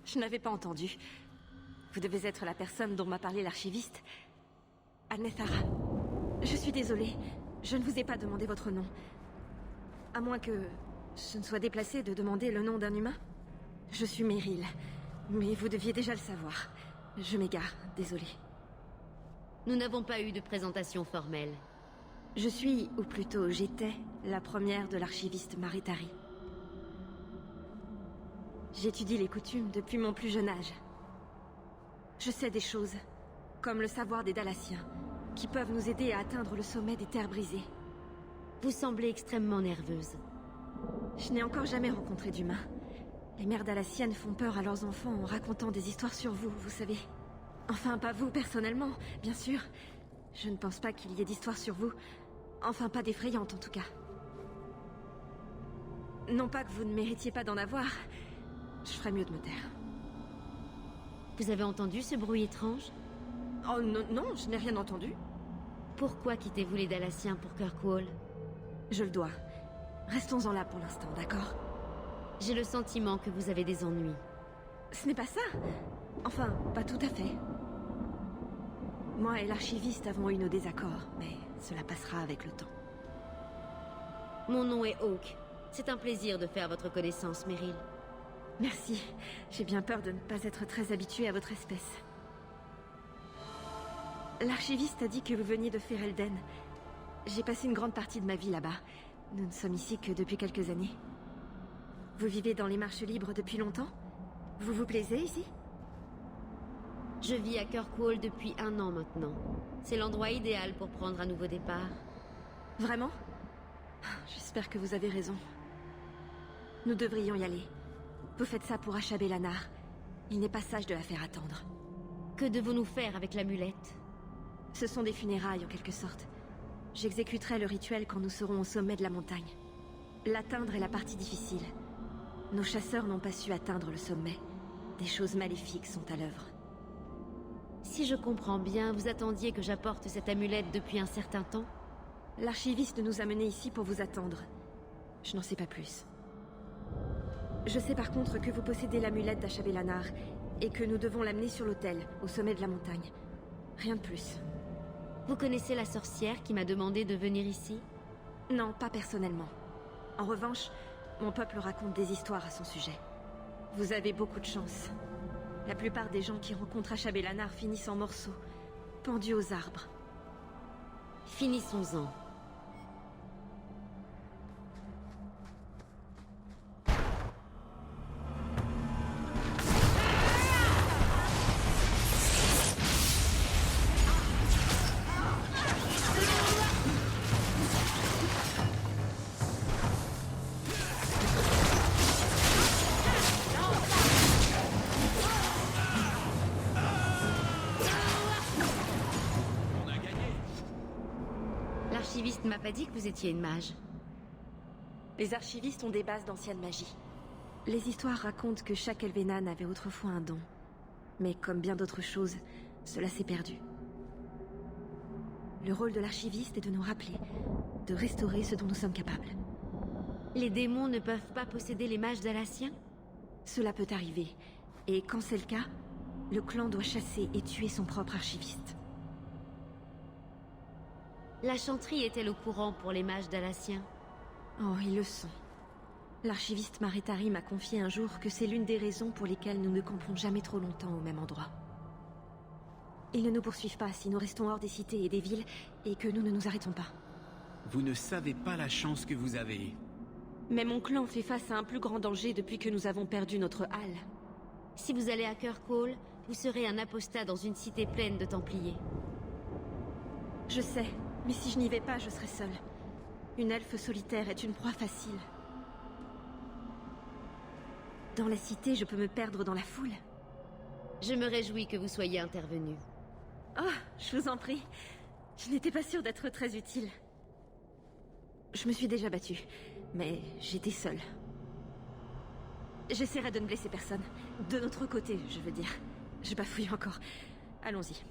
Je n'avais pas entendu. Vous devez être la personne dont m'a parlé l'archiviste. Anethara. Je suis désolée. Je ne vous ai pas demandé votre nom. À moins que je ne sois déplacée de demander le nom d'un humain. Je suis Meryl. Mais vous deviez déjà le savoir. Je m'égare, désolée. Nous n'avons pas eu de présentation formelle. Je suis, ou plutôt j'étais, la première de l'archiviste Maritari. J'étudie les coutumes depuis mon plus jeune âge. Je sais des choses, comme le savoir des Dalassiens, qui peuvent nous aider à atteindre le sommet des terres brisées. Vous semblez extrêmement nerveuse. Je n'ai encore jamais rencontré d'humains. Les mères dalassiennes font peur à leurs enfants en racontant des histoires sur vous, vous savez. Enfin, pas vous personnellement, bien sûr. Je ne pense pas qu'il y ait d'histoires sur vous. Enfin, pas d'effrayantes en tout cas. Non pas que vous ne méritiez pas d'en avoir. Je ferais mieux de me taire. Vous avez entendu ce bruit étrange? Oh non, non, je n'ai rien entendu. Pourquoi quittez-vous les Dalassiens pour Kirkwall? Je le dois. Restons-en là pour l'instant, d'accord? J'ai le sentiment que vous avez des ennuis. Ce n'est pas ça. Enfin, pas tout à fait. Moi et l'archiviste avons eu nos désaccords, mais cela passera avec le temps. Mon nom est Hawk. C'est un plaisir de faire votre connaissance, Meryl. Merci. J'ai bien peur de ne pas être très habituée à votre espèce. L'archiviste a dit que vous veniez de Ferelden. J'ai passé une grande partie de ma vie là-bas. Nous ne sommes ici que depuis quelques années. Vous vivez dans les marches libres depuis longtemps? Vous vous plaisez ici? Je vis à Kirkwall depuis 1 an maintenant. C'est l'endroit idéal pour prendre un nouveau départ. Vraiment? J'espère que vous avez raison. Nous devrions y aller. Vous faites ça pour achaber Lanar. Il n'est pas sage de la faire attendre. Que devons-nous faire avec l'amulette? Ce sont des funérailles en quelque sorte. J'exécuterai le rituel quand nous serons au sommet de la montagne. L'atteindre est la partie difficile. Nos chasseurs n'ont pas su atteindre le sommet. Des choses maléfiques sont à l'œuvre. Si je comprends bien, vous attendiez que j'apporte cette amulette depuis un certain temps? L'archiviste nous a menés ici pour vous attendre. Je n'en sais pas plus. Je sais par contre que vous possédez l'amulette d'Achabelanar et que nous devons l'amener sur l'autel, au sommet de la montagne. Rien de plus. Vous connaissez la sorcière qui m'a demandé de venir ici? Non, pas personnellement. En revanche, mon peuple raconte des histoires à son sujet. Vous avez beaucoup de chance. La plupart des gens qui rencontrent Achabelanar finissent en morceaux, pendus aux arbres. Finissons-en. L'archiviste m'a pas dit que vous étiez une mage. Les archivistes ont des bases d'ancienne magie. Les histoires racontent que chaque Elvenan avait autrefois un don. Mais comme bien d'autres choses, cela s'est perdu. Le rôle de l'archiviste est de nous rappeler, de restaurer ce dont nous sommes capables. Les démons ne peuvent pas posséder les mages dalassiens? Cela peut arriver, et quand c'est le cas, le clan doit chasser et tuer son propre archiviste. La chanterie est-elle au courant pour les mages dalassiens? Oh, ils le sont. L'archiviste Maritari m'a confié un jour que c'est l'une des raisons pour lesquelles nous ne camperons jamais trop longtemps au même endroit. Ils ne nous poursuivent pas si nous restons hors des cités et des villes, et que nous ne nous arrêtons pas. Vous ne savez pas la chance que vous avez. Mais mon clan fait face à un plus grand danger depuis que nous avons perdu notre halle. Si vous allez à Kirkwall, vous serez un apostat dans une cité pleine de Templiers. Je sais, mais si je n'y vais pas, je serai seule. Une elfe solitaire est une proie facile. Dans la cité, je peux me perdre dans la foule. Je me réjouis que vous soyez intervenu. Oh, je vous en prie. Je n'étais pas sûre d'être très utile. Je me suis déjà battue, mais j'étais seule. J'essaierai de ne blesser personne. De notre côté, je veux dire. Je bafouille encore. Allons-y.